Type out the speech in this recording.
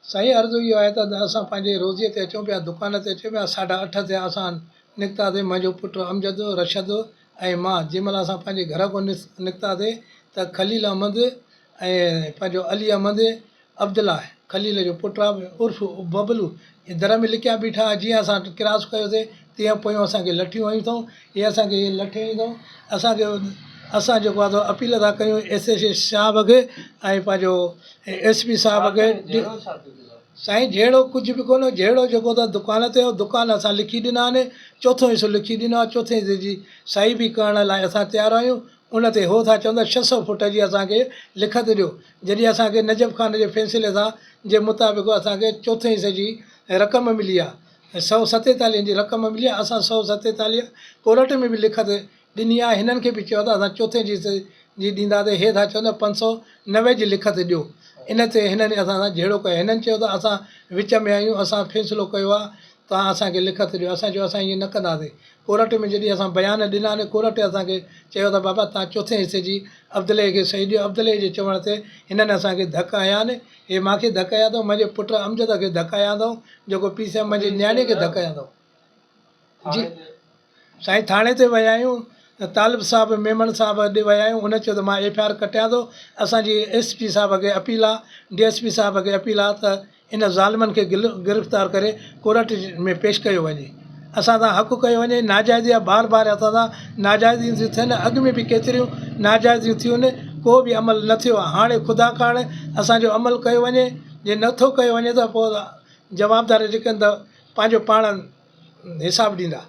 साईं अर्ज़ु इहो आहे त असां पंहिंजे रोज़ीअ ते अचूं पिया, दुकान ते अचूं पिया, 8:30 ते असां निकितासीं। मुंहिंजो पुटु अमजद, रशद ऐं मां। जंहिंमहिल असां पंहिंजे घर खां निकितासीं त खलील अहमद ऐं पंहिंजो अली अहमद अब्दुल्ला खलील जो पुटु आहे उर्फ़ बबलू, हे दर में लिकिया बीठा। जीअं असां क्रॉस कयोसीं तीअं पोयूं असांखे लठियूं हयूं अथऊं। इहे असांखे लठे हयूं अथऊं। असांखे असां जेको आहे अपील था कयूं SSA साहब खे ऐं पंहिंजो SP साहब खे। साईं जहिड़ो कुझु बि कोन्हे, जहिड़ो जेको त दुकान ते हो दुकान असां लिखी ॾिना आहिनि, चोथों हिसो लिखी ॾिनो आहे। चोथे हिसे जी सही बि करण लाइ असां तयारु आहियूं। उन ते हो था चवंदा 600 फुट जी असांखे लिखत ॾियो। जॾहिं असांखे नजफ़ ख़ान जे फ़ैसिले सां जे मुताबिक़ असांखे चोथे हिसे जी रक़म मिली आहे, 147 जी रक़म मिली आहे। असां 147 कोर्ट में बि लिखत ॾिनी आहे। हिननि खे बि चयो था असां चोथे हिसे जी ॾींदासीं। हे था चवंदा 590 जी लिखत ॾियो। इन ते हिननि असां सां जहिड़ो कयो। हिननि चयो त असां विच में आहियूं, असां फ़ैसिलो कयो आहे, तव्हां असांखे लिखत ॾियो। असां चयो असां ईअं न कंदासीं। कोर्ट में जॾहिं असां बयान ॾिना आहिनि, कोर्ट असांखे चयो त बाबा तव्हां चोथे हिसे जी अब्दुले खे सही ॾियो। अब्दुले जे चवण ते हिननि असांखे धक हया आहिनि। हे मूंखे धक हया अथऊं, मुंहिंजे पुटु अमजद खे धक हया अथऊं, जेको पीउ साहिब मुंहिंजे नियाणे खे धक हया अथऊं। जी साईं थाणे ते विया आहियूं, तालिब साहिबु मेमण साहिबु अॼु विया आहियूं। उन चयो त मां FIR कटियां थो। असांजी SP साहिब खे अपील आहे, DSP साहिब खे अपील आहे त इन ज़ालिमनि खे गिरफ़्तार करे कोर्ट में पेश कयो वञे। असां सां हक़ु कयो वञे। नाजाइज़ी आहे, बार बार असां सां नाजाइज़ियूं थियूं थियनि। अॻु में बि केतिरियूं नाजाइज़ियूं थियूं आहिनि, को बि अमल न थियो आहे। हाणे ख़ुदा कारण असांजो अमल कयो वञे। जे नथो कयो वञे त पोइ जवाबदार जेके आहिनि त पंहिंजो पाण हिसाबु ॾींदा।